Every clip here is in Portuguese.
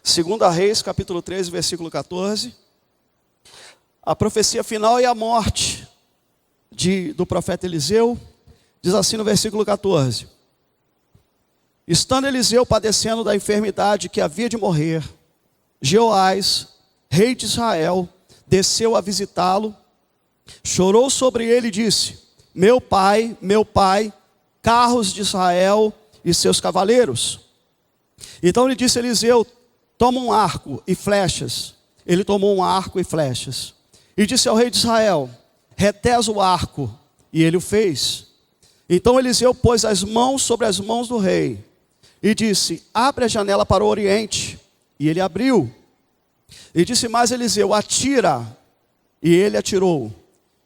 2 Reis, capítulo 13, versículo 14. A profecia final e a morte do profeta Eliseu, diz assim no versículo 14. Estando Eliseu padecendo da enfermidade que havia de morrer, Jeoás, rei de Israel, desceu a visitá-lo, chorou sobre ele e disse: meu pai, carros de Israel e seus cavaleiros. Então lhe disse Eliseu: toma um arco e flechas. Ele tomou um arco e flechas. E disse ao rei de Israel: retesa o arco. E ele o fez. Então Eliseu pôs as mãos sobre as mãos do rei e disse: abre a janela para o oriente. E ele abriu. E disse mais Eliseu: atira. E ele atirou.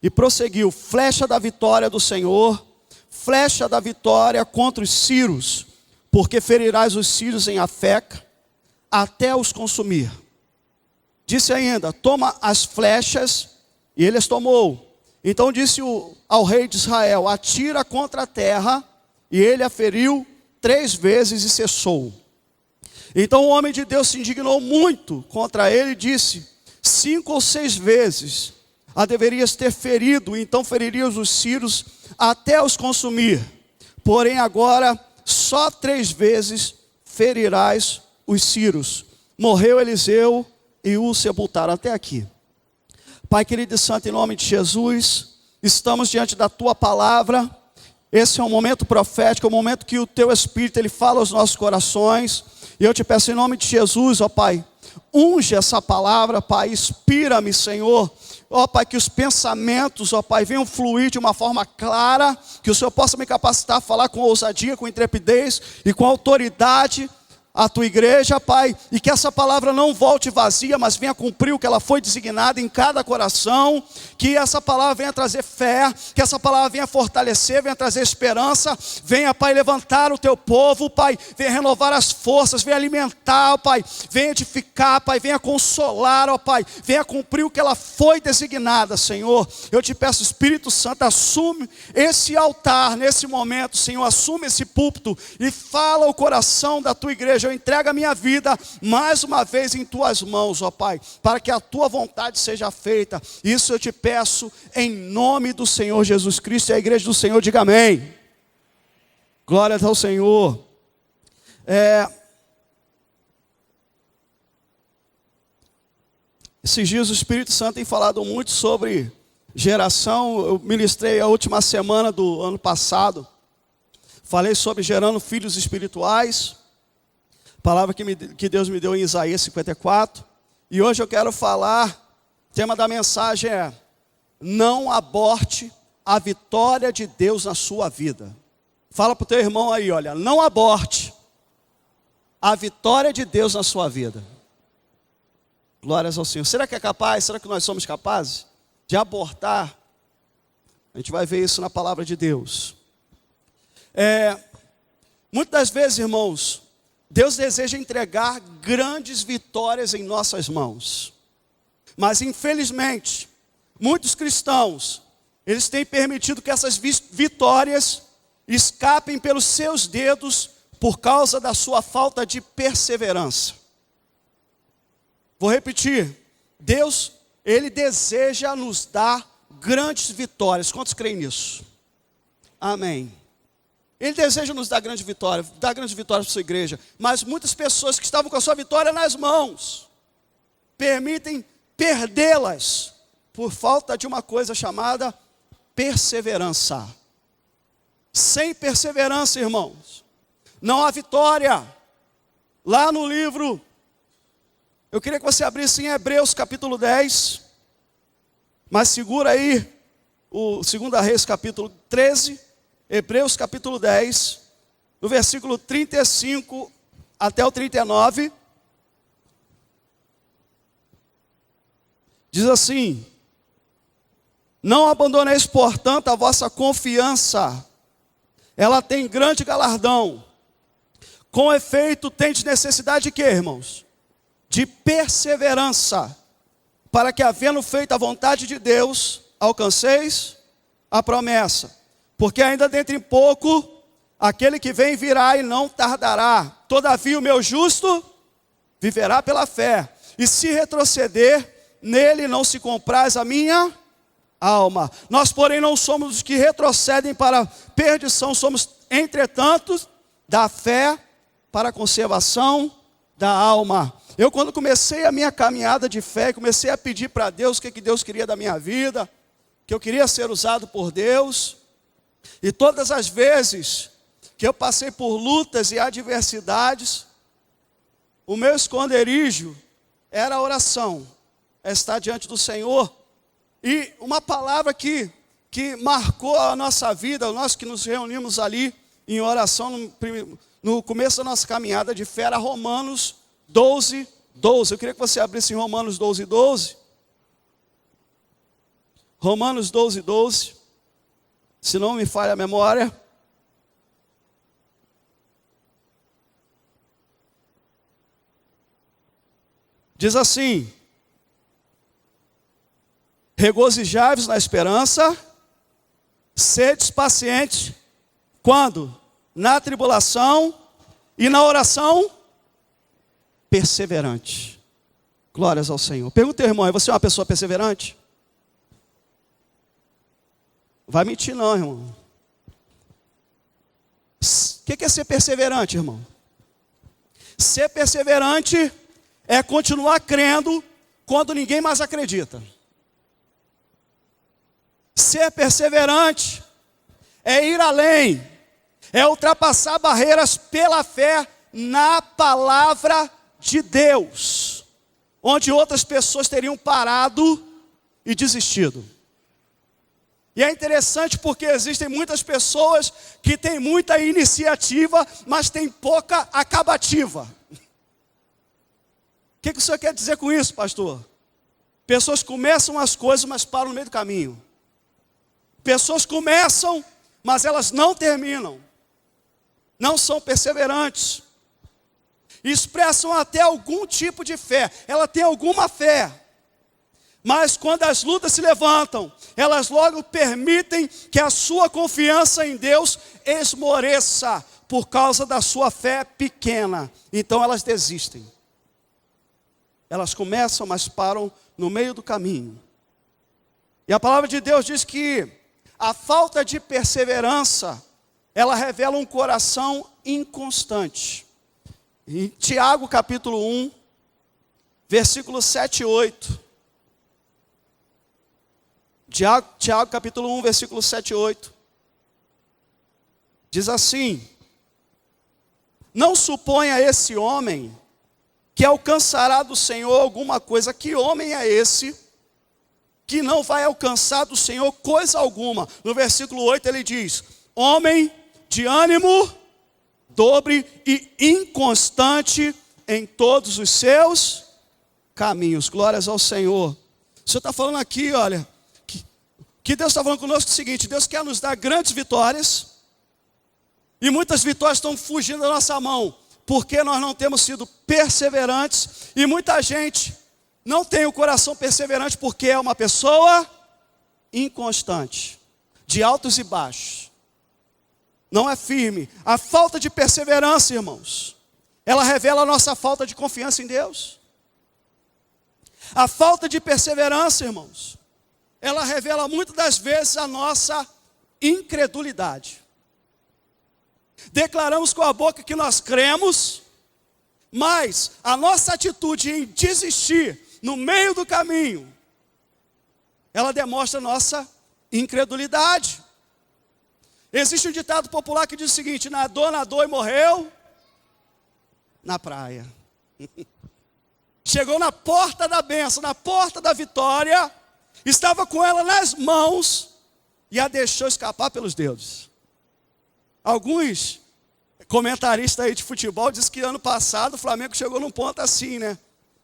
E prosseguiu: flecha da vitória do Senhor, flecha da vitória contra os sírios, porque ferirás os sírios em Afeca, até os consumir. Disse ainda: toma as flechas. E ele as tomou. Então disse ao rei de Israel: atira contra a terra. E ele a feriu 3 vezes e cessou. Então o homem de Deus se indignou muito contra ele e disse: 5 ou 6 vezes a deverias ter ferido, então feririas os sírios até os consumir. Porém agora só 3 vezes ferirás os sírios. Morreu Eliseu e o sepultaram. Até aqui. Pai querido e santo, em nome de Jesus, estamos diante da tua palavra. Esse é um momento profético, é um momento que o teu Espírito ele fala aos nossos corações. E eu te peço em nome de Jesus, ó Pai, unge essa palavra, Pai, inspira-me, Senhor. Ó Pai, que os pensamentos, ó Pai, venham fluir de uma forma clara, que o Senhor possa me capacitar a falar com ousadia, com intrepidez e com autoridade a tua igreja, Pai, e que essa palavra não volte vazia, mas venha cumprir o que ela foi designada em cada coração, que essa palavra venha trazer fé, que essa palavra venha fortalecer, venha trazer esperança, venha, Pai, levantar o teu povo, Pai, venha renovar as forças, venha alimentar, Pai, venha edificar, Pai, venha consolar, ó Pai, venha cumprir o que ela foi designada, Senhor. Eu te peço, Espírito Santo, assume esse altar nesse momento, Senhor, assume esse púlpito e fala o coração da tua igreja. Eu entrego a minha vida mais uma vez em tuas mãos, ó Pai, para que a tua vontade seja feita. Isso eu te peço em nome do Senhor Jesus Cristo. E a igreja do Senhor diga amém. Glória ao Senhor. Esses dias o Espírito Santo tem falado muito sobre geração. Eu ministrei a última semana do ano passado. Falei sobre gerando filhos espirituais. Palavra que Deus me deu em Isaías 54. E hoje eu quero falar, o tema da mensagem é: não aborte a vitória de Deus na sua vida. Fala para o teu irmão aí, olha, não aborte a vitória de Deus na sua vida. Glórias ao Senhor. Será que é capaz? Será que nós somos capazes de abortar? A gente vai ver isso na palavra de Deus. Muitas das vezes, irmãos, Deus deseja entregar grandes vitórias em nossas mãos. Mas infelizmente, muitos cristãos, eles têm permitido que essas vitórias escapem pelos seus dedos por causa da sua falta de perseverança. Vou repetir. Deus, Ele deseja nos dar grandes vitórias. Quantos creem nisso? Amém. Ele deseja nos dar grande vitória para a sua igreja. Mas muitas pessoas que estavam com a sua vitória nas mãos, permitem perdê-las por falta de uma coisa chamada perseverança. Sem perseverança, irmãos, não há vitória. Lá no livro, eu queria que você abrisse em Hebreus capítulo 10. Mas segura aí o 2 Reis capítulo 13. Hebreus capítulo 10, do versículo 35 até o 39, diz assim: não abandoneis, portanto, a vossa confiança, ela tem grande galardão. Com efeito, tendes necessidade de quê, irmãos? De perseverança, para que, havendo feito a vontade de Deus, alcanceis a promessa. Porque ainda dentro em pouco, aquele que vem virá e não tardará. Todavia o meu justo viverá pela fé. E se retroceder, nele não se compraz a minha alma. Nós, porém, não somos os que retrocedem para a perdição, somos, entretanto, da fé para a conservação da alma. Eu, quando comecei a minha caminhada de fé, comecei a pedir para Deus o que Deus queria da minha vida, que eu queria ser usado por Deus, e todas as vezes que eu passei por lutas e adversidades, o meu esconderijo era a oração, é estar diante do Senhor. E uma palavra que marcou a nossa vida, nós que nos reunimos ali em oração no começo da nossa caminhada de fé, era Romanos 12, 12. Eu queria que você abrisse em Romanos 12, 12. Romanos 12, 12. Se não me falha a memória. Diz assim: regozijai-vos na esperança, sedes pacientes. Quando? Na tribulação e na oração perseverante. Glórias ao Senhor. Pergunta ao irmão, você é uma pessoa perseverante? Vai mentir não, irmão. O que é ser perseverante, irmão? Ser perseverante é continuar crendo quando ninguém mais acredita. Ser perseverante é ir além, é ultrapassar barreiras pela fé na palavra de Deus, onde outras pessoas teriam parado e desistido. E é interessante porque existem muitas pessoas que têm muita iniciativa, mas têm pouca acabativa. O que o senhor quer dizer com isso, pastor? Pessoas começam as coisas, mas param no meio do caminho. Pessoas começam, mas elas não terminam. Não são perseverantes. Expressam até algum tipo de fé. Ela tem alguma fé. Mas quando as lutas se levantam, elas logo permitem que a sua confiança em Deus esmoreça por causa da sua fé pequena. Então elas desistem. Elas começam, mas param no meio do caminho. E a palavra de Deus diz que a falta de perseverança, ela revela um coração inconstante. Em Tiago capítulo 1, versículos 7 e 8. Tiago capítulo 1, versículo 7 e 8. Diz assim: não suponha esse homem que alcançará do Senhor alguma coisa. Que homem é esse que não vai alcançar do Senhor coisa alguma? No versículo 8 ele diz: homem de ânimo dobre e inconstante em todos os seus caminhos. Glórias ao Senhor. O Senhor está falando aqui, olha, que Deus está falando conosco o seguinte: Deus quer nos dar grandes vitórias, e muitas vitórias estão fugindo da nossa mão, porque nós não temos sido perseverantes, e muita gente não tem o coração perseverante porque é uma pessoa inconstante, de altos e baixos, não é firme. A falta de perseverança, irmãos, ela revela a nossa falta de confiança em Deus. A falta de perseverança, irmãos, ela revela muitas das vezes a nossa incredulidade. Declaramos com a boca que nós cremos, mas a nossa atitude em desistir no meio do caminho, ela demonstra a nossa incredulidade. Existe um ditado popular que diz o seguinte: nadou e morreu na praia. Chegou na porta da bênção, na porta da vitória, estava com ela nas mãos e a deixou escapar pelos dedos. Alguns comentaristas aí de futebol dizem que ano passado o Flamengo chegou num ponto assim, né?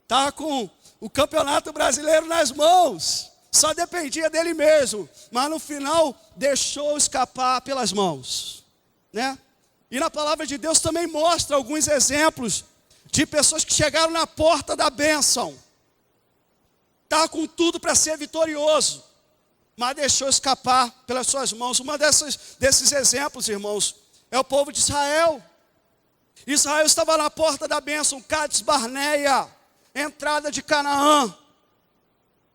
Estava com o Campeonato Brasileiro nas mãos, só dependia dele mesmo, mas no final deixou escapar pelas mãos, né? E na palavra de Deus também mostra alguns exemplos de pessoas que chegaram na porta da bênção, estava com tudo para ser vitorioso, mas deixou escapar pelas suas mãos. Desses exemplos, irmãos, é o povo de Israel. Israel estava na porta da bênção, Cades Barneia, entrada de Canaã.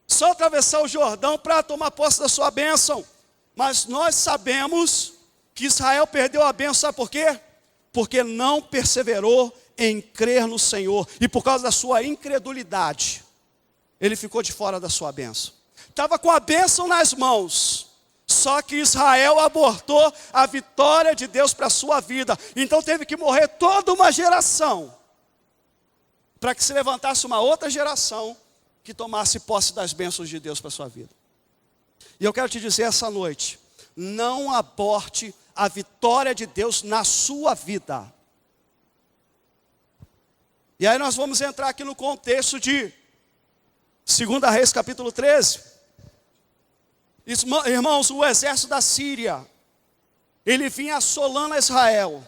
Só atravessar o Jordão para tomar posse da sua bênção. Mas nós sabemos que Israel perdeu a bênção, sabe por quê? Porque não perseverou em crer no Senhor. E por causa da sua incredulidade, ele ficou de fora da sua bênção. Estava com a bênção nas mãos. Só que Israel abortou a vitória de Deus para a sua vida. Então teve que morrer toda uma geração, para que se levantasse uma outra geração que tomasse posse das bênçãos de Deus para a sua vida. E eu quero te dizer essa noite, não aborte a vitória de Deus na sua vida. E aí nós vamos entrar aqui no contexto de 2 Reis capítulo 13. Irmãos, o exército da Síria, ele vinha assolando Israel.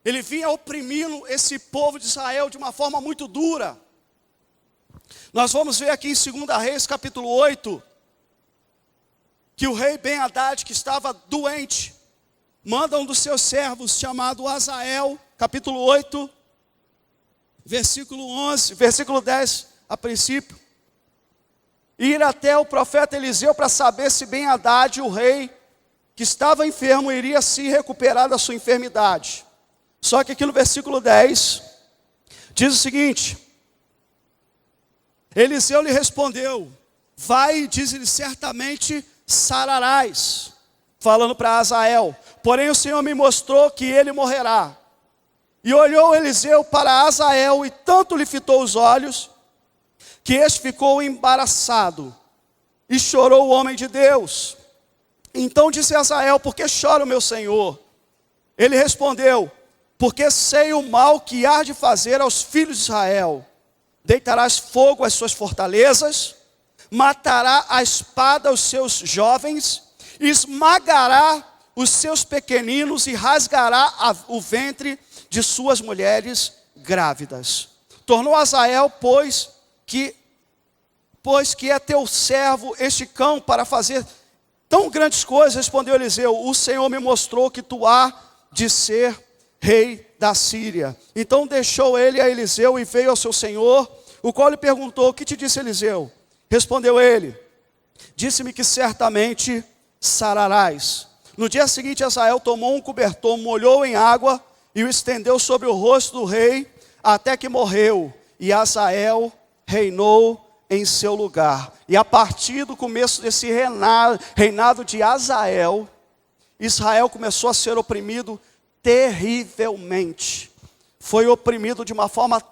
Ele vinha oprimindo esse povo de Israel de uma forma muito dura. Nós vamos ver aqui em 2 Reis capítulo 8, que o rei Ben-Hadad, que estava doente, manda um dos seus servos chamado Azael, capítulo 8, versículo 11, versículo 10 a princípio, ir até o profeta Eliseu para saber se Ben-Hadad, o rei, que estava enfermo, iria se recuperar da sua enfermidade. Só que aqui no versículo 10, diz o seguinte: Eliseu lhe respondeu, vai e diz-lhe, certamente sararás, falando para Azael, porém o Senhor me mostrou que ele morrerá. E olhou Eliseu para Azael, e tanto lhe fitou os olhos, que este ficou embaraçado, e chorou o homem de Deus. Então disse Azael, por que chora o meu senhor? Ele respondeu, porque sei o mal que há de fazer aos filhos de Israel. Deitarás fogo às suas fortalezas, matará a espada os seus jovens, esmagará os seus pequeninos e rasgará o ventre de suas mulheres grávidas. Tornou Azael, pois que é teu servo este cão para fazer tão grandes coisas, respondeu Eliseu, o Senhor me mostrou que tu há de ser rei da Síria. Então deixou ele a Eliseu e veio ao seu senhor, o qual lhe perguntou, o que te disse Eliseu? Respondeu ele, disse-me que certamente sararás. No dia seguinte Azael tomou um cobertor, molhou em água e o estendeu sobre o rosto do rei, até que morreu, e Azael reinou em seu lugar. E a partir do começo desse reinado de Azael, Israel começou a ser oprimido terrivelmente. Foi oprimido de uma forma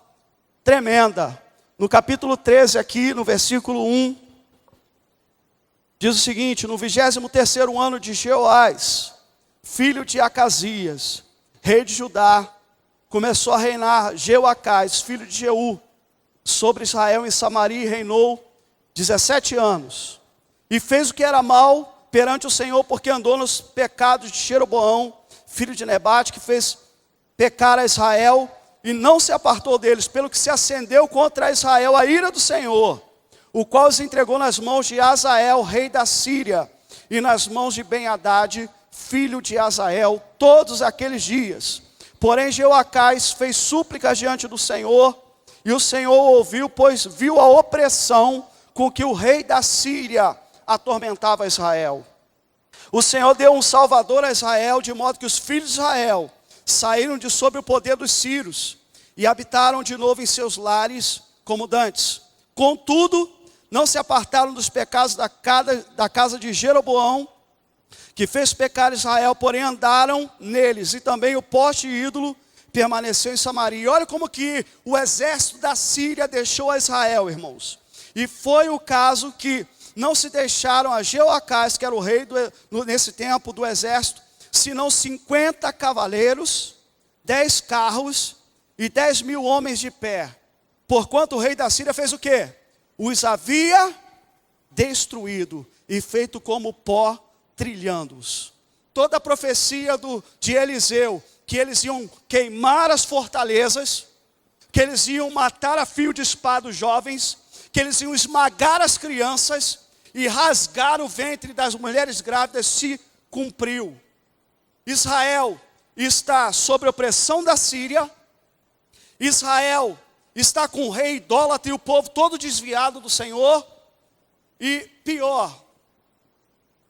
tremenda. No capítulo 13 aqui, no versículo 1, diz o seguinte, no 23º ano de Jeoás, filho de Acasias, rei de Judá, começou a reinar Jeoacás, filho de Jeú, sobre Israel em Samaria, e reinou 17 anos. E fez o que era mal perante o Senhor, porque andou nos pecados de Jeroboão, filho de Nebate, que fez pecar a Israel, e não se apartou deles, pelo que se acendeu contra Israel a ira do Senhor, o qual os entregou nas mãos de Azael, rei da Síria, e nas mãos de Ben-Hadad, filho de Azael, todos aqueles dias. Porém Jeoacás fez súplicas diante do Senhor, e o Senhor ouviu, pois viu a opressão com que o rei da Síria atormentava Israel. O Senhor deu um salvador a Israel, de modo que os filhos de Israel saíram de sob o poder dos sírios e habitaram de novo em seus lares como dantes. Contudo, não se apartaram dos pecados da casa de Jeroboão, que fez pecar Israel, porém andaram neles, e também o poste ídolo permaneceu em Samaria. E olha como que o exército da Síria deixou a Israel, irmãos. E foi o caso que não se deixaram a Jeoacás, que era o rei nesse tempo do exército, senão 50 cavaleiros, 10 carros e 10.000 homens de pé. Porquanto o rei da Síria fez o quê? Os havia destruído e feito como pó, trilhando-os. Toda a profecia de Eliseu, que eles iam queimar as fortalezas, que eles iam matar a fio de espada os jovens, que eles iam esmagar as crianças e rasgar o ventre das mulheres grávidas, se cumpriu. Israel está sob a opressão da Síria, Israel está com o rei idólatra e o povo todo desviado do Senhor, e pior,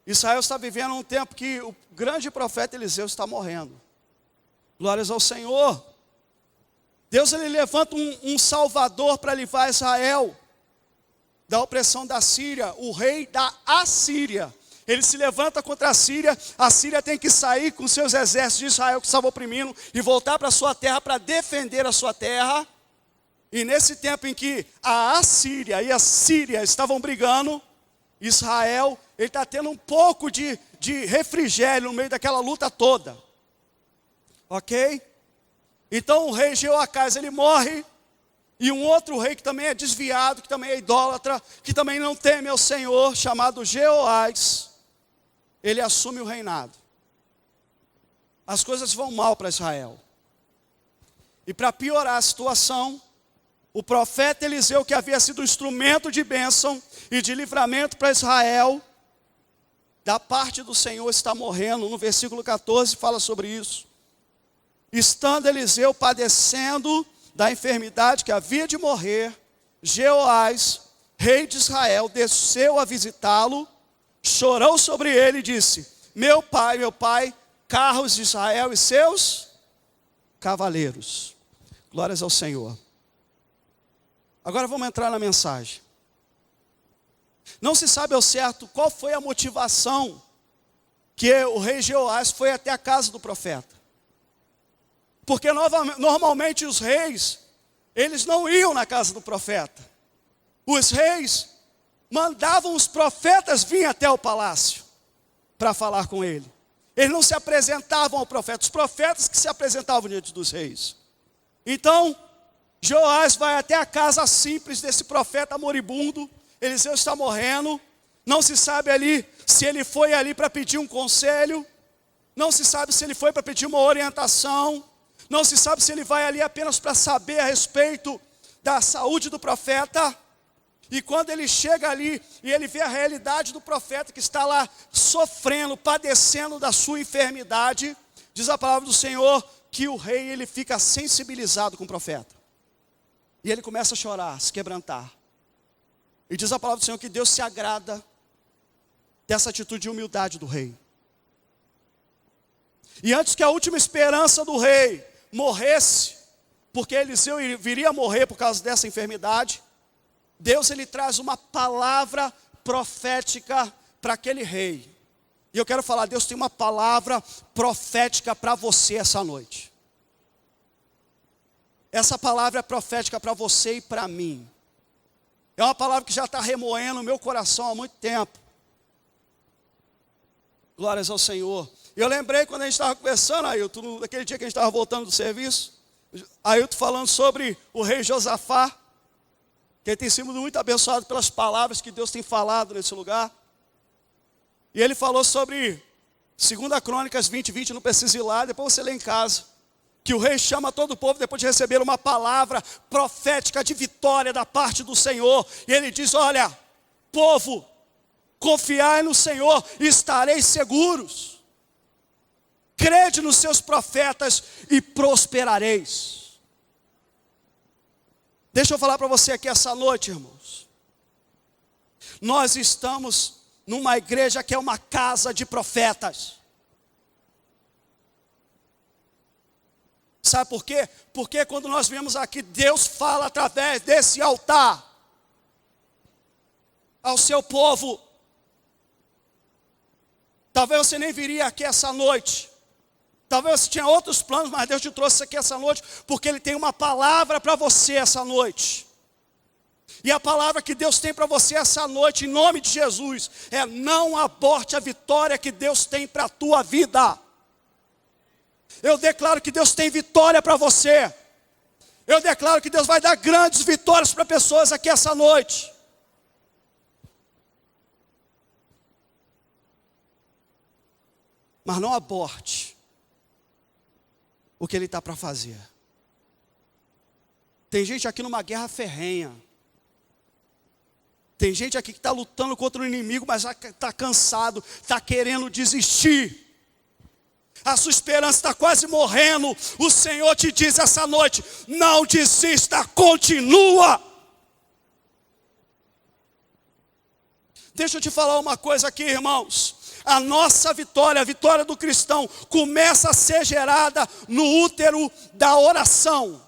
Israel está vivendo um tempo que o grande profeta Eliseu está morrendo. Glórias ao Senhor. Deus ele levanta um salvador para livrar Israel da opressão da Síria, o rei da Assíria. Ele se levanta contra a Síria tem que sair com seus exércitos de Israel que estavam oprimindo e voltar para a sua terra para defender a sua terra. E nesse tempo em que a Assíria e a Síria estavam brigando, Israel ele está tendo um pouco de refrigério no meio daquela luta toda. Ok? Então o rei Jeoacás ele morre, e um outro rei que também é desviado, que também é idólatra, que também não teme ao Senhor, chamado Jeoás, ele assume o reinado. As coisas vão mal para Israel. E para piorar a situação, o profeta Eliseu, que havia sido instrumento de bênção e de livramento para Israel, da parte do Senhor está morrendo. No versículo 14 fala sobre isso. Estando Eliseu padecendo da enfermidade que havia de morrer, Jeoás, rei de Israel, desceu a visitá-lo, chorou sobre ele e disse: meu pai, carros de Israel e seus cavaleiros. Glórias ao Senhor. Agora vamos entrar na mensagem. Não se sabe ao certo qual foi a motivação que o rei Jeoás foi até a casa do profeta. Porque normalmente os reis, eles não iam na casa do profeta. Os reis mandavam os profetas vir até o palácio para falar com ele. Eles não se apresentavam ao profeta, os profetas que se apresentavam diante dos reis. Então, Joás vai até a casa simples desse profeta moribundo. Eliseu está morrendo. Não se sabe ali se ele foi ali para pedir um conselho. Não se sabe se ele foi para pedir uma orientação. Não se sabe se ele vai ali apenas para saber a respeito da saúde do profeta. E quando ele chega ali e ele vê a realidade do profeta que está lá sofrendo, padecendo da sua enfermidade, diz a palavra do Senhor que o rei ele fica sensibilizado com o profeta. E ele começa a chorar, se quebrantar. E diz a palavra do Senhor que Deus se agrada dessa atitude de humildade do rei. E antes que a última esperança do rei morresse, porque Eliseu viria morrer por causa dessa enfermidade, Deus ele traz uma palavra profética para aquele rei. E eu quero falar, Deus tem uma palavra profética para você essa noite. Essa palavra é profética para você e para mim. É uma palavra que já está remoendo o meu coração há muito tempo. Glórias ao Senhor. Eu lembrei quando a gente estava conversando, Ailton, naquele dia que a gente estava voltando do serviço, Ailton falando sobre o rei Josafá, que ele tem sido muito abençoado pelas palavras que Deus tem falado nesse lugar. E ele falou sobre 2 Crônicas 20, não precisa ir lá, depois você lê em casa. Que o rei chama todo o povo depois de receber uma palavra profética de vitória da parte do Senhor. E ele diz: olha, povo, confiai no Senhor e estareis seguros. Crede nos seus profetas e prosperareis. Deixa eu falar para você aqui essa noite, irmãos. Nós estamos numa igreja que é uma casa de profetas. Sabe por quê? Porque quando nós vemos aqui, Deus fala através desse altar ao seu povo. Talvez você nem viria aqui essa noite. Talvez você tinha outros planos, mas Deus te trouxe aqui essa noite porque Ele tem uma palavra para você essa noite. E a palavra que Deus tem para você essa noite, em nome de Jesus, é: não aborte a vitória que Deus tem para a tua vida. Eu declaro que Deus tem vitória para você. Eu declaro que Deus vai dar grandes vitórias para pessoas aqui essa noite. Mas não aborte o que Ele está para fazer. Tem gente aqui numa guerra ferrenha. Tem gente aqui que está lutando contra o inimigo, mas está cansado, está querendo desistir. A sua esperança está quase morrendo. O Senhor te diz essa noite: não desista, continua. Deixa eu te falar uma coisa aqui, irmãos. A nossa vitória, a vitória do cristão, começa a ser gerada no útero da oração.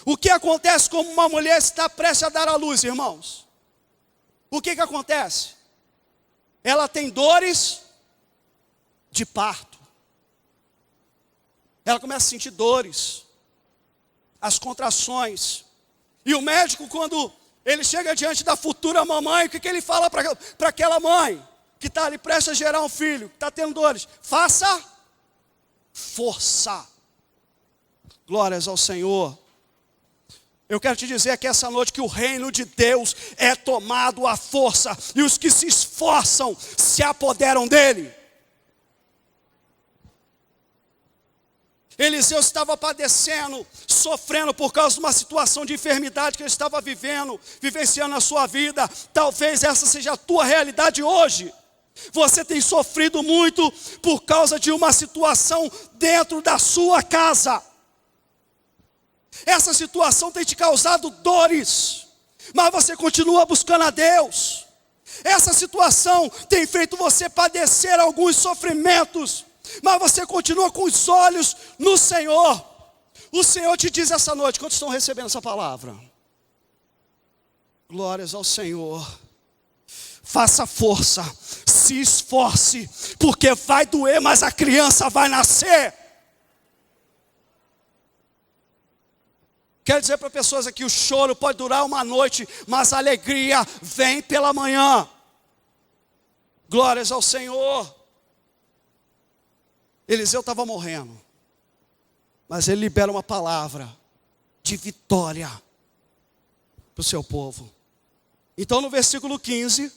O que acontece quando uma mulher está prestes a dar à luz, irmãos? O que acontece? Ela tem dores de parto. Ela começa a sentir dores, as contrações. E o médico, quando ele chega diante da futura mamãe, o que ele fala para aquela mãe que está ali prestes a gerar um filho, que está tendo dores? Faça força. Glórias ao Senhor. Eu quero te dizer aqui essa noite que o reino de Deus é tomado à força, e os que se esforçam se apoderam dele. Eliseu estava padecendo, sofrendo por causa de uma situação de enfermidade que ele estava vivenciando na sua vida. Talvez essa seja a tua realidade hoje. Você tem sofrido muito por causa de uma situação dentro da sua casa. Essa situação tem te causado dores, mas você continua buscando a Deus. Essa situação tem feito você padecer alguns sofrimentos, mas você continua com os olhos no Senhor. O Senhor te diz essa noite, quantos estão recebendo essa palavra? Glórias ao Senhor. Faça força, se esforce, porque vai doer, mas a criança vai nascer. Quero dizer para pessoas aqui, o choro pode durar uma noite, mas a alegria vem pela manhã. Glórias ao Senhor. Eliseu estava morrendo, mas ele libera uma palavra de vitória para o seu povo. Então no versículo 15,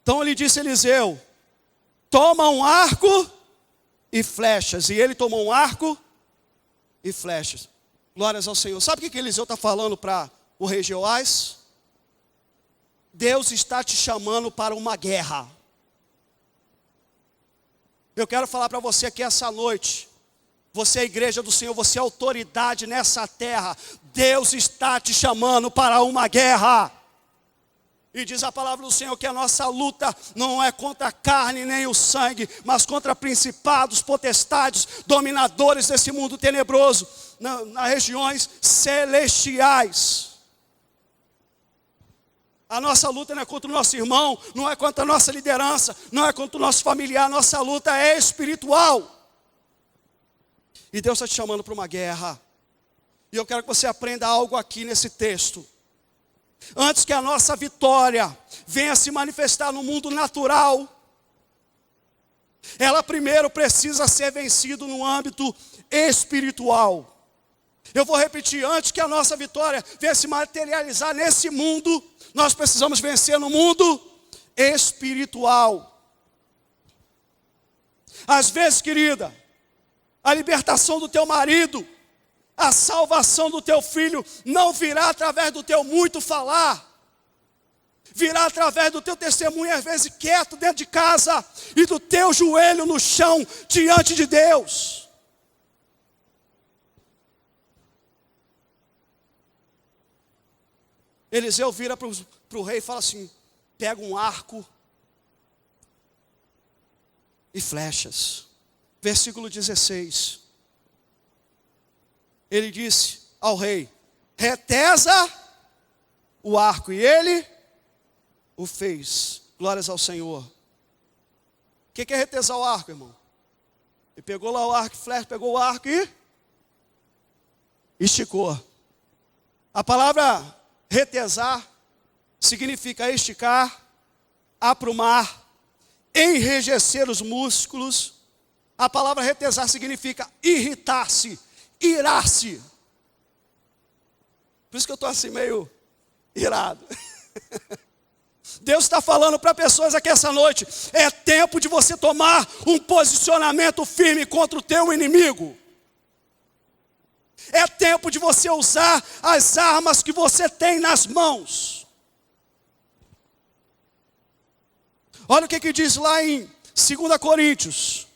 então ele disse a Eliseu: toma um arco e flechas. E ele tomou um arco e flechas. Glórias ao Senhor. Sabe o que Eliseu está falando para o rei Jeoás? Deus está te chamando para uma guerra. Eu quero falar para você aqui essa noite. Você é a igreja do Senhor, você é autoridade nessa terra. Deus está te chamando para uma guerra. E diz a palavra do Senhor que a nossa luta não é contra a carne nem o sangue, mas contra principados, potestades, dominadores desse mundo tenebroso, nas regiões celestiais. A nossa luta não é contra o nosso irmão, não é contra a nossa liderança, não é contra o nosso familiar, nossa luta é espiritual. E Deus está te chamando para uma guerra. E eu quero que você aprenda algo aqui nesse texto. Antes que a nossa vitória venha se manifestar no mundo natural, ela primeiro precisa ser vencida no âmbito espiritual. Eu vou repetir, antes que a nossa vitória venha se materializar nesse mundo, nós precisamos vencer no mundo espiritual. Às vezes, querida, a libertação do teu marido, a salvação do teu filho não virá através do teu muito falar. Virá através do teu testemunho, às vezes quieto dentro de casa, e do teu joelho no chão, diante de Deus. Eliseu vira para o rei e fala assim: pega um arco e flechas. Versículo 16. Ele disse ao rei: retesa o arco. E ele o fez. Glórias ao Senhor. O que é retesar o arco, irmão? Ele pegou lá o arco e flecha, pegou o arco e esticou. A palavra retesar significa esticar, aprumar, enrijecer os músculos. A palavra retesar significa irritar-se, irar-se. Por isso que eu estou assim meio irado. Deus está falando para pessoas aqui essa noite: é tempo de você tomar um posicionamento firme contra o teu inimigo. É tempo de você usar as armas que você tem nas mãos. Olha o que diz lá em 2 Coríntios.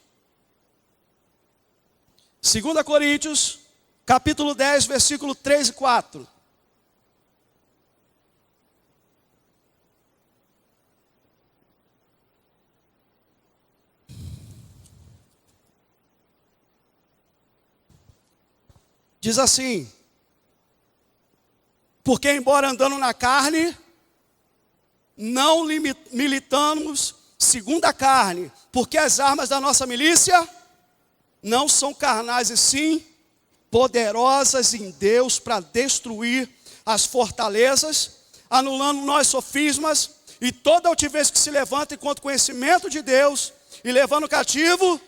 2 Coríntios, capítulo 10, versículo 3 e 4. Diz assim: porque embora andando na carne, não militamos segundo a carne, porque as armas da nossa milícia não são carnais, e sim poderosas em Deus para destruir as fortalezas, anulando nós sofismas e toda altivez que se levanta contra o conhecimento de Deus, e levando cativo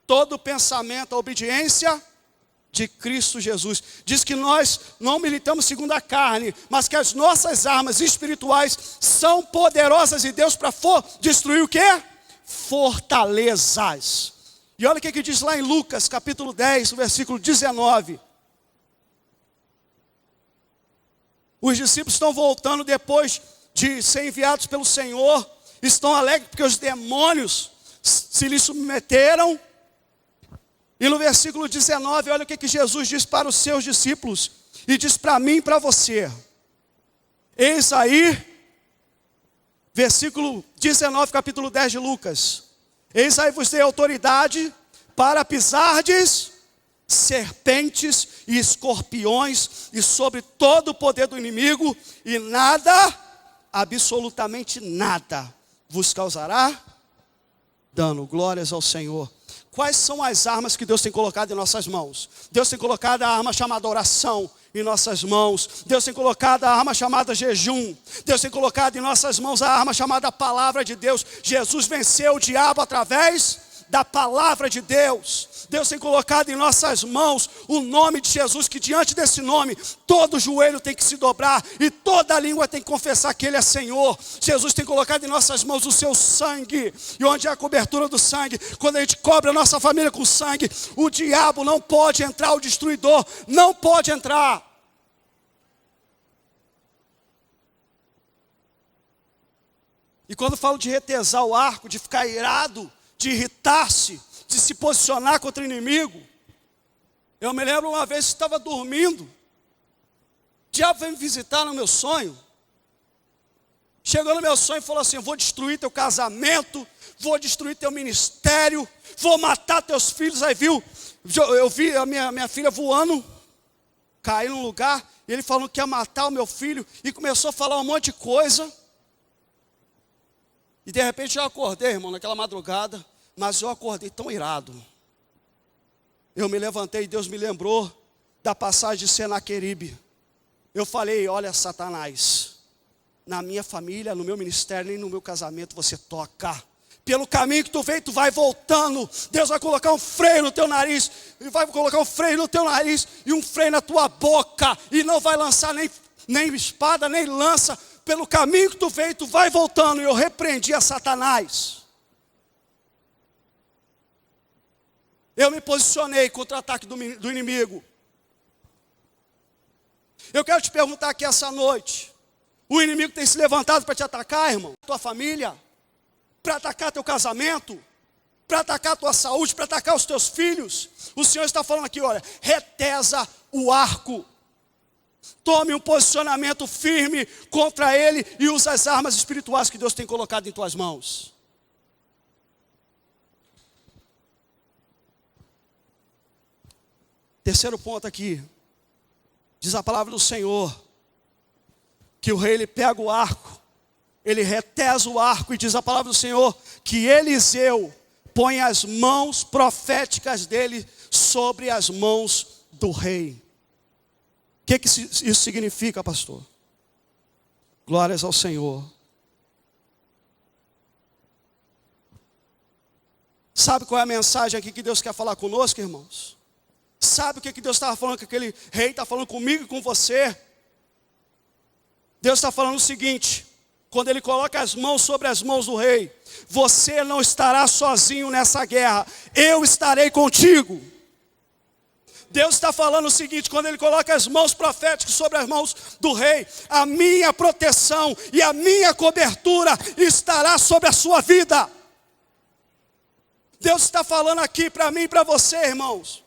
todo pensamento à obediência de Cristo Jesus. Diz que nós não militamos segundo a carne, mas que as nossas armas espirituais são poderosas em Deus para destruir o quê? Fortalezas. E olha o que diz lá em Lucas, capítulo 10, versículo 19. Os discípulos estão voltando depois de ser enviados pelo Senhor, estão alegres porque os demônios se lhes submeteram. E no versículo 19, olha o que Jesus diz para os seus discípulos, e diz para mim e para você. Eis aí, versículo 19, capítulo 10 de Lucas. Eis aí vos dei autoridade para pisardes serpentes e escorpiões, e sobre todo o poder do inimigo, e nada, absolutamente nada, vos causará dano. Glórias ao Senhor. Quais são as armas que Deus tem colocado em nossas mãos? Deus tem colocado a arma chamada oração em nossas mãos. Deus tem colocado a arma chamada jejum. Deus tem colocado em nossas mãos a arma chamada palavra de Deus. Jesus venceu o diabo através da palavra de Deus. Deus tem colocado em nossas mãos o nome de Jesus, que diante desse nome, todo joelho tem que se dobrar e toda língua tem que confessar que Ele é Senhor. Jesus tem colocado em nossas mãos o seu sangue, e onde é a cobertura do sangue, quando a gente cobre a nossa família com sangue, o diabo não pode entrar, o destruidor não pode entrar. E quando falo de retesar o arco, de ficar irado, de irritar-se, de se posicionar contra o inimigo, eu me lembro uma vez que estava dormindo, o diabo veio me visitar no meu sonho, chegou no meu sonho e falou assim: eu vou destruir teu casamento, vou destruir teu ministério, vou matar teus filhos. Aí eu vi a minha filha voando, caiu num lugar, e ele falou que ia matar o meu filho, e começou a falar um monte de coisa, e de repente eu acordei, irmão, naquela madrugada, mas eu acordei tão irado. Eu me levantei e Deus me lembrou da passagem de Senaqueribe. Eu falei: olha, Satanás, na minha família, no meu ministério, nem no meu casamento você toca. Pelo caminho que tu veio, tu vai voltando. Deus vai colocar um freio no teu nariz, e vai colocar um freio no teu nariz e um freio na tua boca, e não vai lançar nem espada, nem lança. Pelo caminho que tu veio, tu vai voltando. E eu repreendi a Satanás. Eu me posicionei contra o ataque do inimigo. Eu quero te perguntar aqui essa noite: o inimigo tem se levantado para te atacar, irmão? Tua família? Para atacar teu casamento? Para atacar tua saúde? Para atacar os teus filhos? O Senhor está falando aqui, olha, retesa o arco. Tome um posicionamento firme contra ele e use as armas espirituais que Deus tem colocado em tuas mãos. Terceiro ponto aqui, diz a palavra do Senhor, que o rei ele pega o arco, ele retesa o arco, e diz a palavra do Senhor que Eliseu põe as mãos proféticas dele sobre as mãos do rei. O que isso significa, pastor? Glórias ao Senhor. Sabe qual é a mensagem aqui que Deus quer falar conosco, irmãos? Sabe o que Deus estava falando, que aquele rei está falando comigo e com você? Deus está falando o seguinte: quando Ele coloca as mãos sobre as mãos do rei, você não estará sozinho nessa guerra, eu estarei contigo. Deus está falando o seguinte, quando Ele coloca as mãos proféticas sobre as mãos do rei, a minha proteção e a minha cobertura estará sobre a sua vida. Deus está falando aqui para mim e para você, irmãos.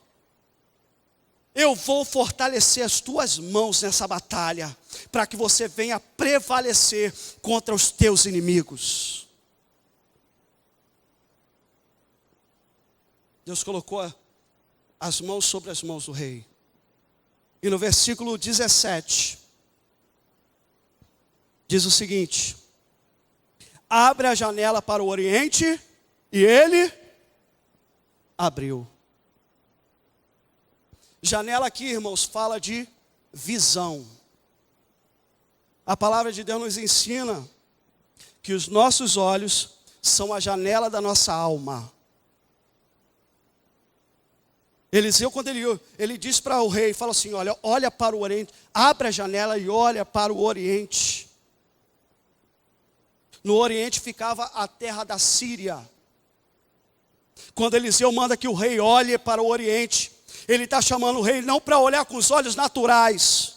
Eu vou fortalecer as tuas mãos nessa batalha, para que você venha prevalecer contra os teus inimigos. Deus colocou as mãos sobre as mãos do rei. E no versículo 17, diz o seguinte: abre a janela para o oriente, e ele abriu. Janela aqui, irmãos, fala de visão. A palavra de Deus nos ensina que os nossos olhos são a janela da nossa alma. Eliseu, quando ele diz para o rei, fala assim, olha para o oriente, abre a janela e olha para o oriente. No oriente ficava a terra da Síria. Quando Eliseu manda que o rei olhe para o oriente, ele está chamando o rei não para olhar com os olhos naturais,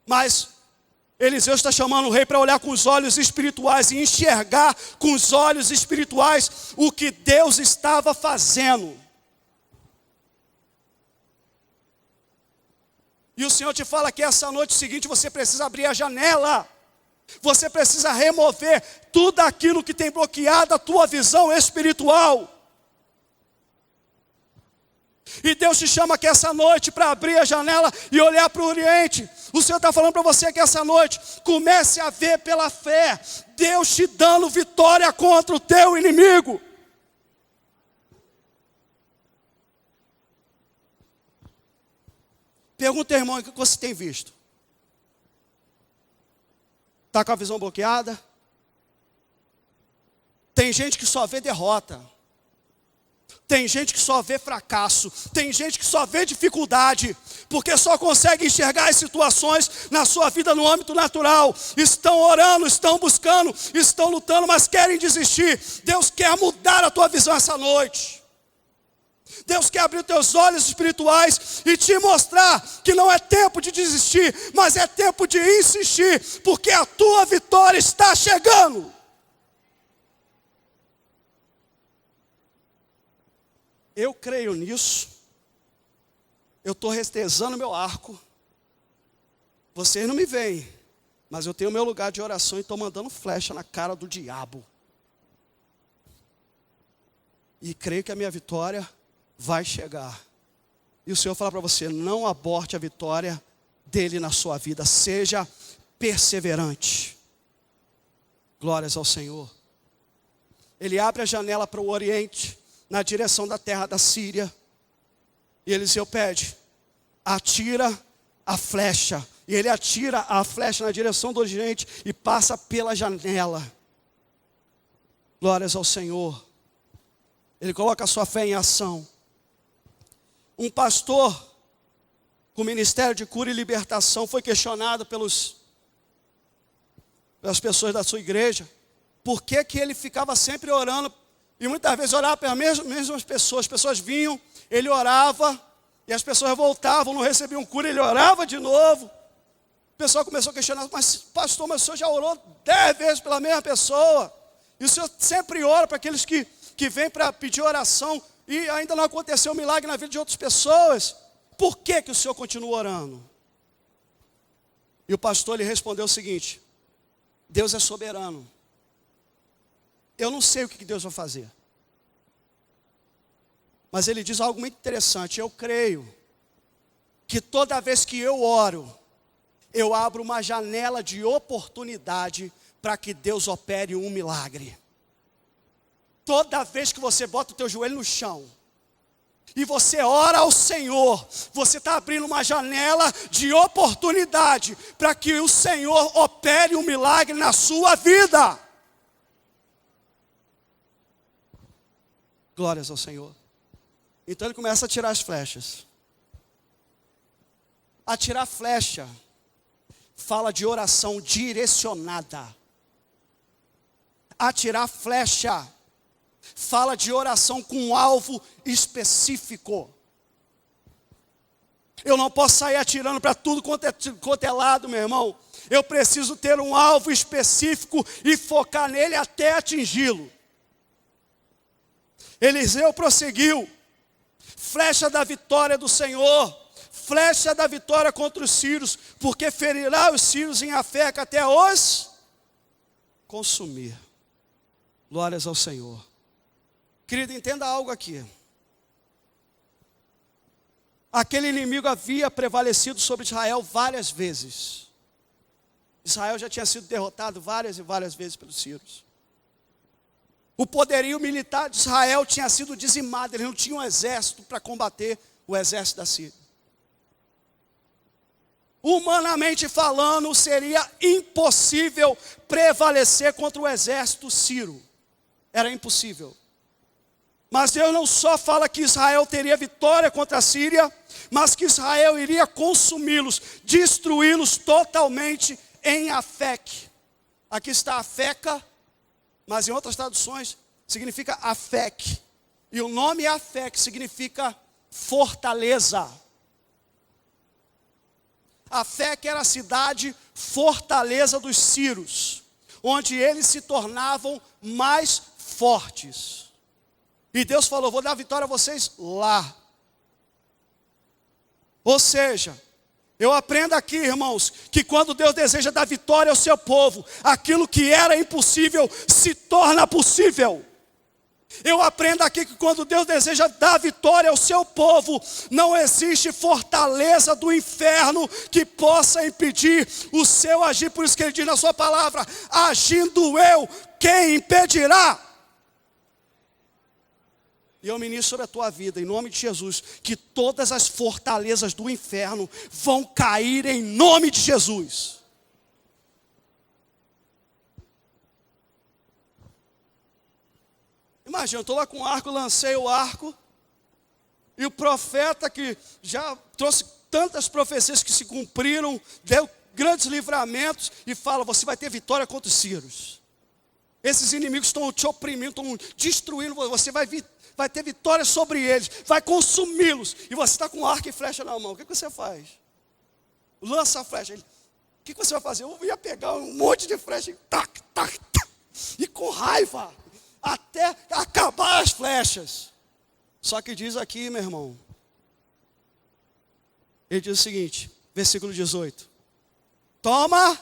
mas Eliseu está chamando o rei para olhar com os olhos espirituais e enxergar com os olhos espirituais o que Deus estava fazendo. E o Senhor te fala que essa noite seguinte você precisa abrir a janela. Você precisa remover tudo aquilo que tem bloqueado a tua visão espiritual. E Deus te chama aqui essa noite para abrir a janela e olhar para o oriente. O Senhor está falando para você que essa noite comece a ver pela fé Deus te dando vitória contra o teu inimigo. Pergunta, irmão, o que você tem visto? Está com a visão bloqueada? Tem gente que só vê derrota. Tem gente que só vê fracasso. Tem gente que só vê dificuldade. Porque só consegue enxergar as situações na sua vida no âmbito natural. Estão orando, estão buscando, estão lutando, mas querem desistir. Deus quer mudar a tua visão essa noite. Deus quer abrir os teus olhos espirituais e te mostrar que não é tempo de desistir, mas é tempo de insistir, porque a tua vitória está chegando. Eu creio nisso. Eu estou restezando meu arco. Vocês não me veem, mas eu tenho meu lugar de oração e estou mandando flecha na cara do diabo. E creio que a minha vitória vai chegar. E o Senhor fala para você, não aborte a vitória dele na sua vida. Seja perseverante. Glórias ao Senhor. Ele abre a janela para o oriente, na direção da terra da Síria. E Eliseu pede, atira a flecha. E ele atira a flecha na direção do oriente e passa pela janela. Glórias ao Senhor. Ele coloca a sua fé em ação. Um pastor com ministério de cura e libertação foi questionado pelas pessoas da sua igreja, por que ele ficava sempre orando, e muitas vezes orava pelas mesmas pessoas. As pessoas vinham, ele orava, e as pessoas voltavam, não recebiam cura, ele orava de novo. O pessoal começou a questionar, mas pastor, mas o senhor já orou 10 vezes pela mesma pessoa, e o senhor sempre ora para aqueles que vêm para pedir oração, e ainda não aconteceu um milagre na vida de outras pessoas. Por que o senhor continua orando? E o pastor lhe respondeu o seguinte: Deus é soberano. Eu não sei o que Deus vai fazer. Mas ele diz algo muito interessante. Eu creio que toda vez que eu oro, eu abro uma janela de oportunidade para que Deus opere um milagre. Toda vez que você bota o teu joelho no chão e você ora ao Senhor, você está abrindo uma janela de oportunidade para que o Senhor opere um milagre na sua vida. Glórias ao Senhor. Então ele começa a tirar as flechas. Atirar flecha fala de oração direcionada. Atirar flecha fala de oração com um alvo específico. Eu não posso sair atirando para tudo quanto é lado, meu irmão. Eu preciso ter um alvo específico e focar nele até atingi-lo. Eliseu prosseguiu. Flecha da vitória do Senhor. Flecha da vitória contra os sírios. Porque ferirá os sírios em Afeca até os consumir. Glórias ao Senhor. Querido, entenda algo aqui. Aquele inimigo havia prevalecido sobre Israel várias vezes. Israel já tinha sido derrotado várias e várias vezes pelos sírios. O poderio militar de Israel tinha sido dizimado. Eles não tinham um exército para combater o exército da Síria. Humanamente falando, seria impossível prevalecer contra o exército sírio. Era impossível. Mas Deus não só fala que Israel teria vitória contra a Síria, mas que Israel iria consumi-los, destruí-los totalmente em Afec. Aqui está Afeca, mas em outras traduções significa Afec. E o nome Afec significa fortaleza. Afec era a cidade fortaleza dos sírios, onde eles se tornavam mais fortes. E Deus falou, vou dar vitória a vocês lá. Ou seja, eu aprendo aqui, irmãos, que quando Deus deseja dar vitória ao seu povo, aquilo que era impossível se torna possível. Eu aprendo aqui que quando Deus deseja dar vitória ao seu povo, não existe fortaleza do inferno que possa impedir o seu agir. Por isso que ele diz na sua palavra, agindo eu, quem impedirá? E eu ministro sobre a tua vida, em nome de Jesus, que todas as fortalezas do inferno vão cair em nome de Jesus. Imagina, eu estou lá com o arco, lancei o arco, e o profeta que já trouxe tantas profecias que se cumpriram, deu grandes livramentos, e fala, você vai ter vitória contra os sírios. Esses inimigos estão te oprimindo, estão destruindo, você vai ter vitória sobre eles, vai consumi-los. E você está com arco e flecha na mão. O que você faz? Lança a flecha. O que você vai fazer? Eu ia pegar um monte de flecha e tac, tac, tac, e com raiva, até acabar as flechas. Só que diz aqui, meu irmão, ele diz o seguinte, versículo 18. Toma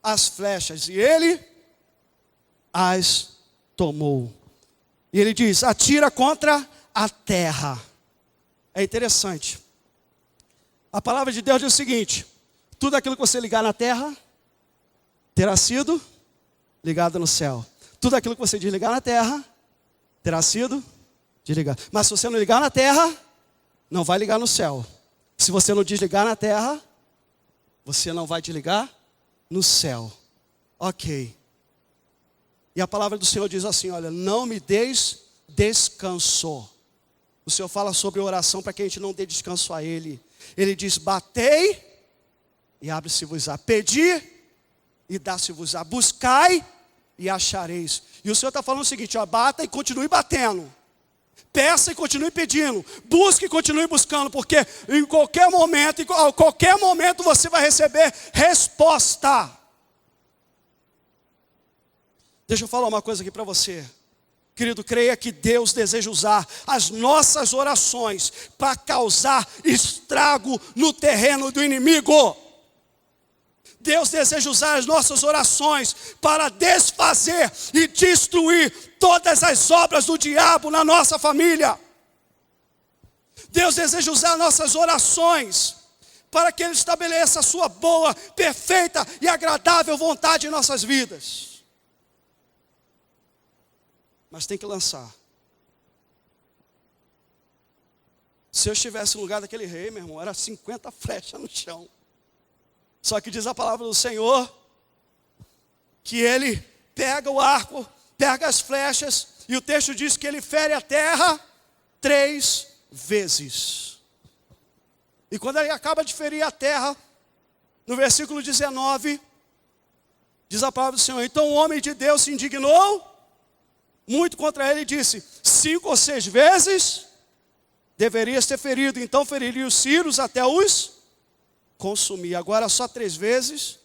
as flechas, e ele as tomou. E ele diz, atira contra a terra. É interessante. A palavra de Deus diz o seguinte, tudo aquilo que você ligar na terra, terá sido ligado no céu. Tudo aquilo que você desligar na terra, terá sido desligado. Mas se você não ligar na terra, não vai ligar no céu. Se você não desligar na terra, você não vai desligar no céu. Ok. E a palavra do Senhor diz assim, olha, não me deis descanso. O Senhor fala sobre oração para que a gente não dê descanso a Ele. Ele diz, batei e abre-se-vos-á. Pedi e dá-se-vos-á. Buscai e achareis. E o Senhor está falando o seguinte, ó, bata e continue batendo. Peça e continue pedindo. Busque e continue buscando, porque em qualquer momento, a qualquer momento você vai receber resposta. Deixa eu falar uma coisa aqui para você. Querido, creia que Deus deseja usar as nossas orações para causar estrago no terreno do inimigo. Deus deseja usar as nossas orações para desfazer e destruir todas as obras do diabo na nossa família. Deus deseja usar nossas orações para que Ele estabeleça a sua boa, perfeita e agradável vontade em nossas vidas. Mas tem que lançar. Se eu estivesse no lugar daquele rei, meu irmão, era 50 flechas no chão. Só que diz a palavra do Senhor, que ele pega o arco, pega as flechas, e o texto diz que ele fere a terra 3 vezes. E quando ele acaba de ferir a terra, no versículo 19, diz a palavra do Senhor, então o homem de Deus se indignou muito contra ele e disse, 5 ou 6 vezes Deverias ter ferido, então feriria os sírios até os consumir. Agora só 3 vezes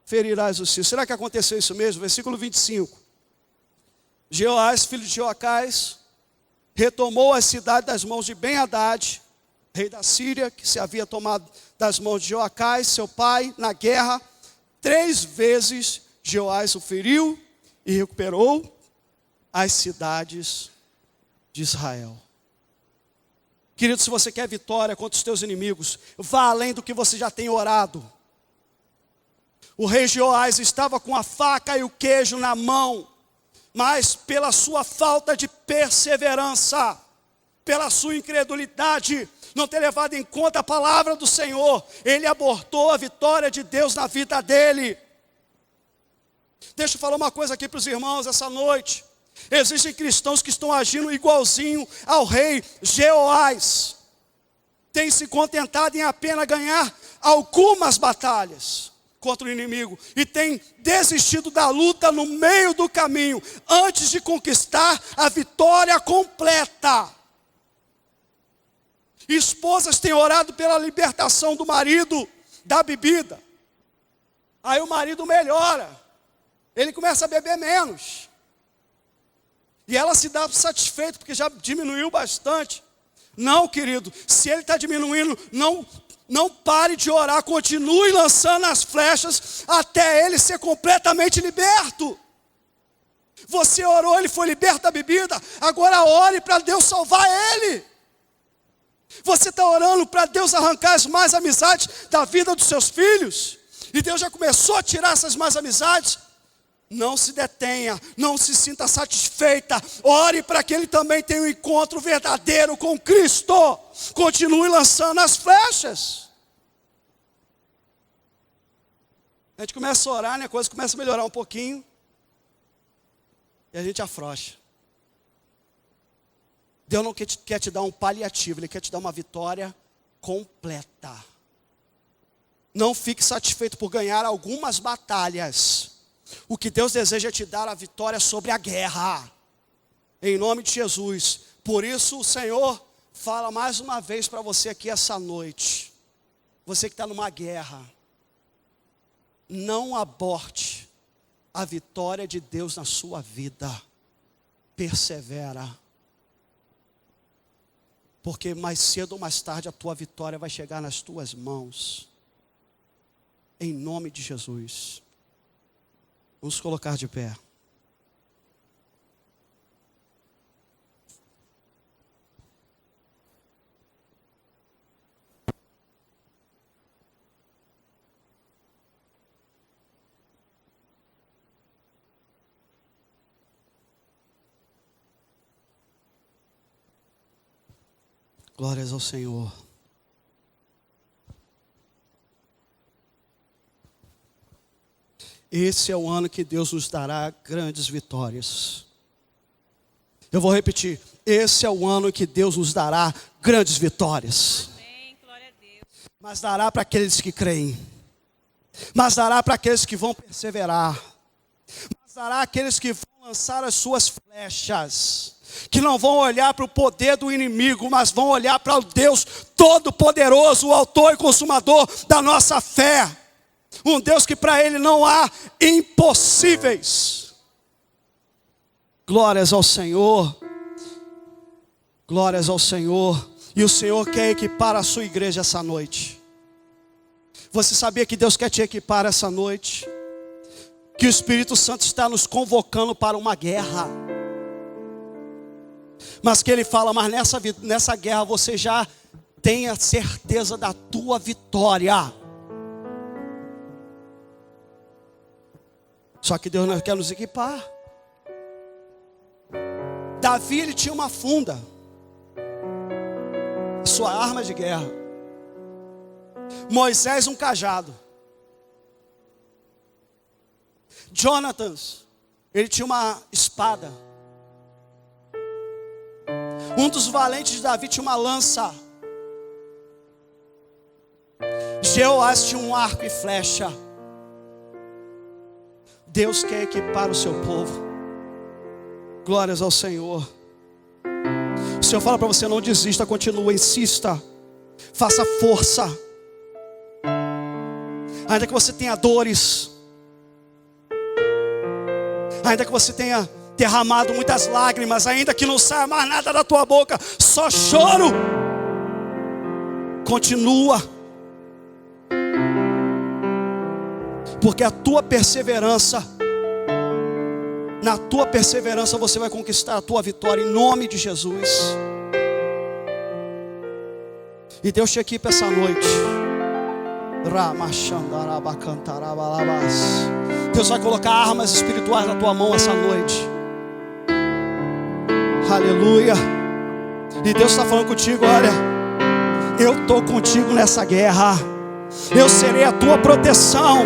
ferirás os sírios. Será que aconteceu isso mesmo? Versículo 25. Jeoás, filho de Joacás, retomou a cidade das mãos de Ben-Hadad, rei da Síria, que se havia tomado das mãos de Joacás, seu pai, na guerra. 3 vezes Jeoás o feriu e recuperou as cidades de Israel. Querido, se você quer vitória contra os teus inimigos, vá além do que você já tem orado. O rei Jeoás estava com a faca e o queijo na mão, mas pela sua falta de perseverança, pela sua incredulidade, não ter levado em conta a palavra do Senhor, ele abortou a vitória de Deus na vida dele. Deixa eu falar uma coisa aqui para os irmãos essa noite. Existem cristãos que estão agindo igualzinho ao rei Jeoás. Tem se contentado em apenas ganhar algumas batalhas contra o inimigo e tem desistido da luta no meio do caminho, antes de conquistar a vitória completa. Esposas têm orado pela libertação do marido da bebida. Aí o marido melhora, ele começa a beber menos. E ela se dá satisfeita porque já diminuiu bastante. Não, querido, se ele está diminuindo, não pare de orar, continue lançando as flechas até ele ser completamente liberto. Você orou, ele foi liberto da bebida, agora ore para Deus salvar ele. Você está orando para Deus arrancar as más amizades da vida dos seus filhos, e Deus já começou a tirar essas más amizades. Não se detenha, não se sinta satisfeita, ore para que ele também tenha um encontro verdadeiro com Cristo. Continue lançando as flechas. A gente começa a orar, né? A coisa começa a melhorar um pouquinho, e a gente afrouxa. Deus não quer te dar um paliativo, Ele quer te dar uma vitória completa. Não fique satisfeito por ganhar algumas batalhas. O que Deus deseja é te dar a vitória sobre a guerra, em nome de Jesus. Por isso o Senhor fala mais uma vez para você aqui essa noite. Você que está numa guerra, não aborte a vitória de Deus na sua vida. Persevera. Porque mais cedo ou mais tarde a tua vitória vai chegar nas tuas mãos. Em nome de Jesus. Vamos colocar de pé. Glórias ao Senhor. Esse é o ano que Deus nos dará grandes vitórias. Eu vou repetir. Esse é o ano que Deus nos dará grandes vitórias. Amém, glória a Deus. Mas dará para aqueles que creem. Mas dará para aqueles que vão perseverar. Mas dará aqueles que vão lançar as suas flechas. Que não vão olhar para o poder do inimigo, mas vão olhar para o Deus Todo-Poderoso, o autor e consumador da nossa fé. Um Deus que para Ele não há impossíveis. Glórias ao Senhor. Glórias ao Senhor. E o Senhor quer equipar a sua igreja essa noite. Você sabia que Deus quer te equipar essa noite? Que o Espírito Santo está nos convocando para uma guerra. Mas que Ele fala, mas nessa guerra você já tem a certeza da tua vitória. Só que Deus não quer nos equipar. Davi, ele tinha uma funda, sua arma de guerra. Moisés, um cajado. Jonathan, ele tinha uma espada. Um dos valentes de Davi tinha uma lança. Jeoás tinha um arco e flecha. Deus quer equipar o seu povo. Glórias ao Senhor. O Senhor fala para você: não desista, continua, insista, faça força. Ainda que você tenha dores, ainda que você tenha derramado muitas lágrimas, ainda que não saia mais nada da tua boca, só choro, continua, porque a tua perseverança, na tua perseverança você vai conquistar a tua vitória, em nome de Jesus. E Deus te equipa essa noite. Deus vai colocar armas espirituais na tua mão essa noite. Aleluia. E Deus está falando contigo: olha, eu estou contigo nessa guerra, eu serei a tua proteção,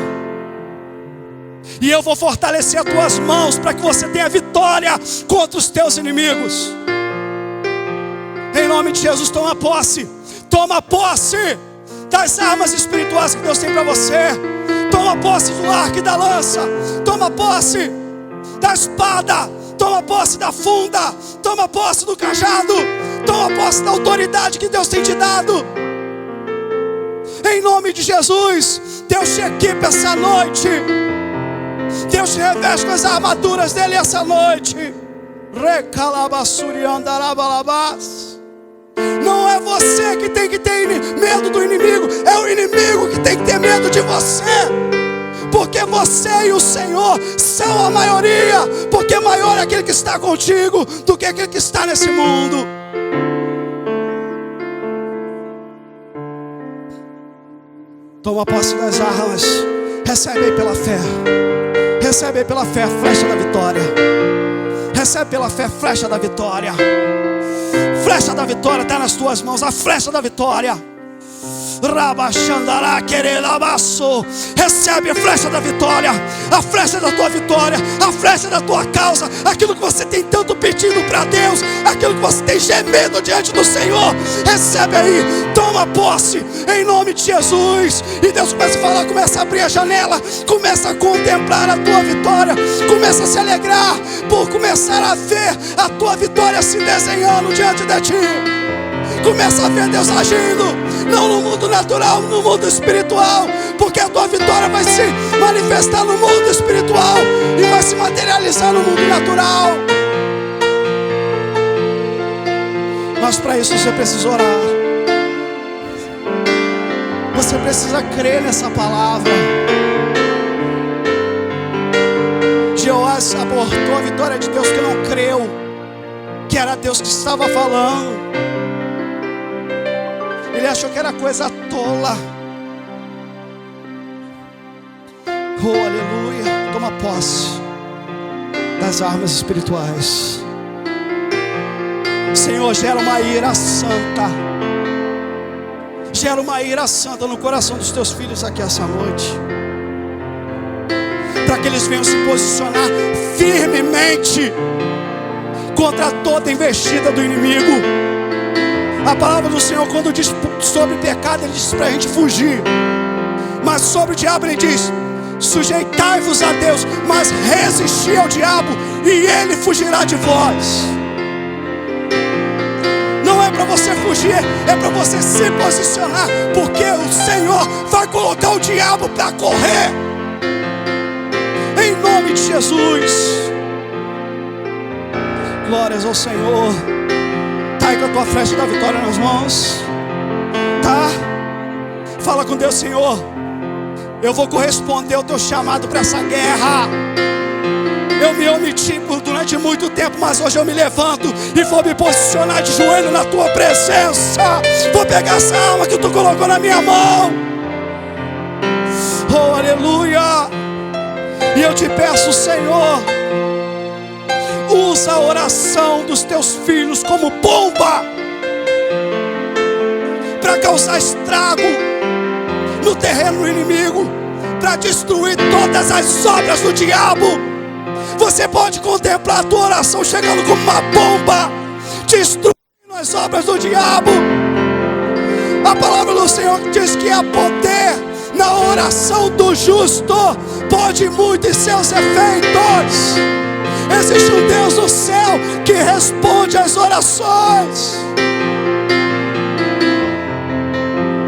e eu vou fortalecer as tuas mãos para que você tenha vitória contra os teus inimigos. Em nome de Jesus, toma posse das armas espirituais que Deus tem para você. Toma posse do arco e da lança, toma posse da espada, toma posse da funda, toma posse do cajado, toma posse da autoridade que Deus tem te dado. Em nome de Jesus, Deus te equipa essa noite, Deus te reveste com as armaduras dele essa noite. Não é você que tem que ter medo do inimigo, é o inimigo que tem que ter medo de você. Porque você e o Senhor são a maioria. Porque maior é aquele que está contigo do que aquele que está nesse mundo. Toma posse das armas. Recebe aí pela fé. Recebe aí pela fé a flecha da vitória. Recebe pela fé a flecha da vitória. Flecha da vitória está nas tuas mãos. A flecha da vitória. Recebe a flecha da vitória, a flecha da tua vitória, a flecha da tua causa, aquilo que você tem tanto pedido para Deus, aquilo que você tem gemido diante do Senhor. Recebe aí, toma posse em nome de Jesus. E Deus começa a falar, começa a abrir a janela, começa a contemplar a tua vitória, começa a se alegrar por começar a ver a tua vitória se desenhando diante de ti. Começa a ver Deus agindo, não no mundo natural, no mundo espiritual, porque a tua vitória vai se manifestar no mundo espiritual e vai se materializar no mundo natural. Mas para isso você precisa orar, você precisa crer nessa palavra. Jeoás abortou a vitória de Deus que não creu que era Deus que estava falando. Ele achou que era coisa tola. Oh, aleluia. Toma posse das armas espirituais. Senhor, gera uma ira santa. Gera uma ira santa no coração dos teus filhos aqui essa noite, para que eles venham se posicionar firmemente contra toda investida do inimigo. A palavra do Senhor, quando diz sobre pecado, ele diz para a gente fugir. Mas sobre o diabo ele diz: sujeitai-vos a Deus, mas resisti ao diabo, e ele fugirá de vós. Não é para você fugir, é para você se posicionar, porque o Senhor vai colocar o diabo para correr. Em nome de Jesus. Glórias ao Senhor. Tá aí com a tua flecha da vitória nas mãos. Tá? Fala com Deus: Senhor, eu vou corresponder ao teu chamado para essa guerra. Eu me omiti durante muito tempo, mas hoje eu me levanto e vou me posicionar de joelho na tua presença. Vou pegar essa alma que tu colocou na minha mão. Oh, aleluia. E eu te peço, Senhor, usa a oração dos teus filhos como bomba para causar estrago no terreno inimigo, para destruir todas as obras do diabo. Você pode contemplar a tua oração chegando como uma bomba, destruindo as obras do diabo. A palavra do Senhor diz que há poder na oração do justo, pode muito em seus efeitos. Existe um Deus no céu que responde às orações.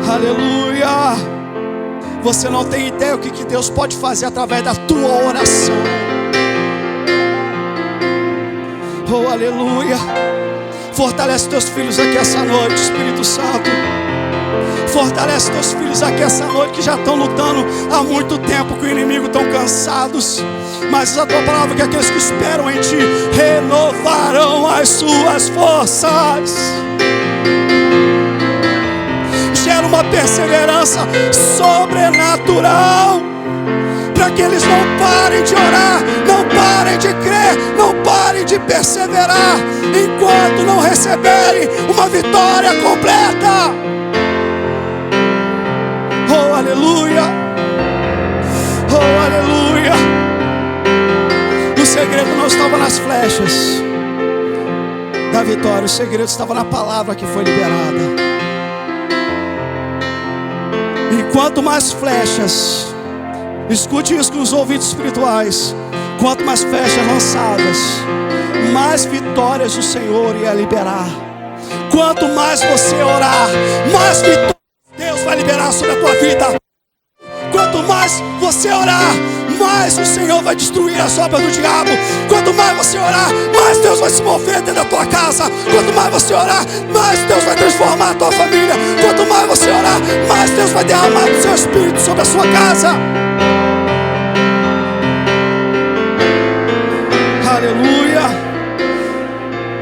Aleluia. Você não tem ideia o que Deus pode fazer através da tua oração. Oh, aleluia. Fortalece teus filhos aqui essa noite, Espírito Santo. Fortalece teus filhos aqui essa noite que já estão lutando há muito tempo com o inimigo, estão cansados. Mas a tua palavra que aqueles que esperam em ti renovarão as suas forças. Gera uma perseverança sobrenatural, para que eles não parem de orar, não parem de crer, não parem de perseverar, enquanto não receberem uma vitória completa. Oh, aleluia. Oh, aleluia. O segredo não estava nas flechas da vitória, o segredo estava na palavra que foi liberada. E quanto mais flechas, escute isso com os ouvidos espirituais, quanto mais flechas lançadas, mais vitórias o Senhor ia liberar. Quanto mais você orar, mais vitórias Deus vai liberar sobre a tua vida. Quanto mais você orar, mais o Senhor vai destruir as obras do diabo. Quanto mais você orar, mais Deus vai se mover dentro da tua casa. Quanto mais você orar, mais Deus vai transformar a tua família. Quanto mais você orar, mais Deus vai derramar o seu Espírito sobre a sua casa. Aleluia.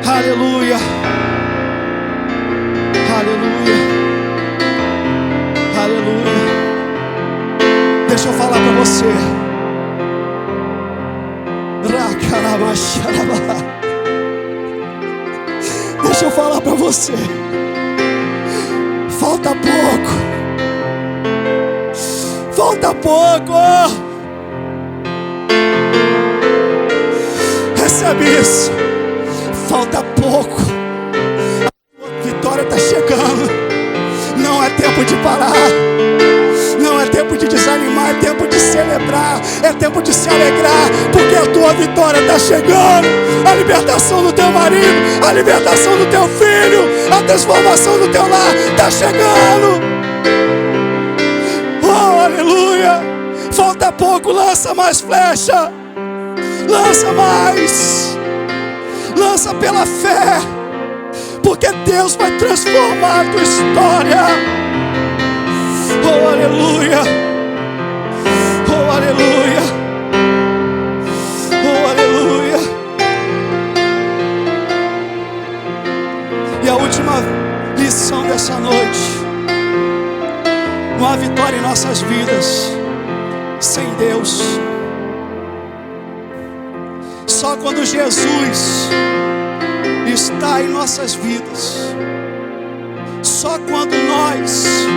Aleluia. Aleluia. Aleluia. Deixa eu falar para você. Deixa eu falar para você. Falta pouco. Falta pouco. Recebe isso. Falta pouco. A vitória está chegando. Não é tempo de parar. Não é tempo de desanimar, é tempo de celebrar, é tempo de se alegrar, porque a tua vitória está chegando. A libertação do teu marido, a libertação do teu filho, a transformação do teu lar está chegando. Oh, aleluia. Falta pouco, lança mais flecha. Lança mais. Lança pela fé, porque Deus vai transformar a tua história. Oh, aleluia. Oh, aleluia. Oh, aleluia. E a última lição dessa noite: não há vitória em nossas vidas sem Deus. Só quando Jesus está em nossas vidas, só quando nós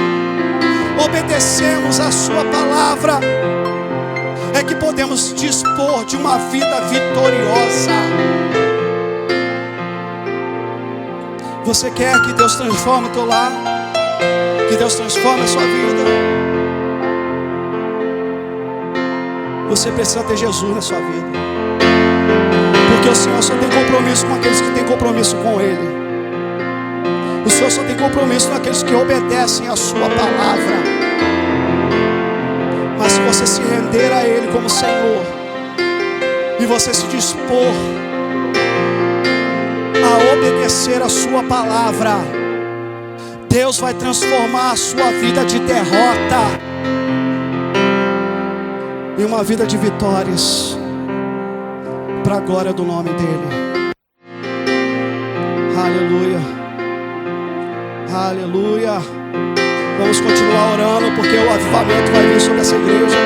obedecemos a sua palavra, é que podemos dispor de uma vida vitoriosa. Você quer que Deus transforme o teu lar? Que Deus transforme a sua vida? Você precisa ter Jesus na sua vida, porque o Senhor só tem compromisso com aqueles que têm compromisso com Ele. O Senhor só tem compromisso com aqueles que obedecem a sua palavra. Mas se você se render a Ele como Senhor, e você se dispor a obedecer a sua palavra, Deus vai transformar a sua vida de derrota em uma vida de vitórias, para a glória do nome dEle. Aleluia. Aleluia. Vamos continuar orando, porque o avivamento vai vir sobre essa igreja.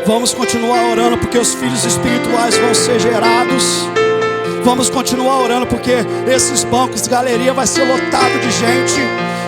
Vamos continuar orando, porque os filhos espirituais vão ser gerados. Vamos continuar orando, porque esses bancos de galeria vai ser lotado de gente.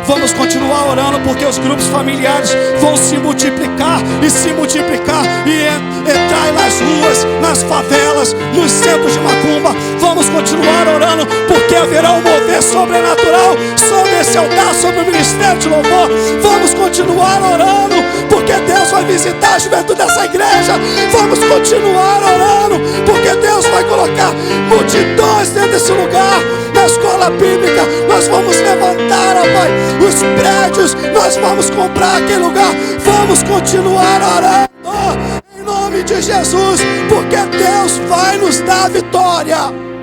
Vamos continuar orando, porque os grupos familiares vão se multiplicar e se multiplicar e entrar nas ruas, nas favelas, nos centros de macumba. Vamos continuar orando, porque que haverá um mover sobrenatural sobre esse altar, sobre o ministério de louvor. Vamos continuar orando, porque Deus vai visitar a juventude dessa igreja. Vamos continuar orando, porque Deus vai colocar multidões dentro desse lugar. Na escola bíblica nós vamos levantar, ó Pai, os prédios, nós vamos comprar aquele lugar. Vamos continuar orando em nome de Jesus, porque Deus vai nos dar vitória.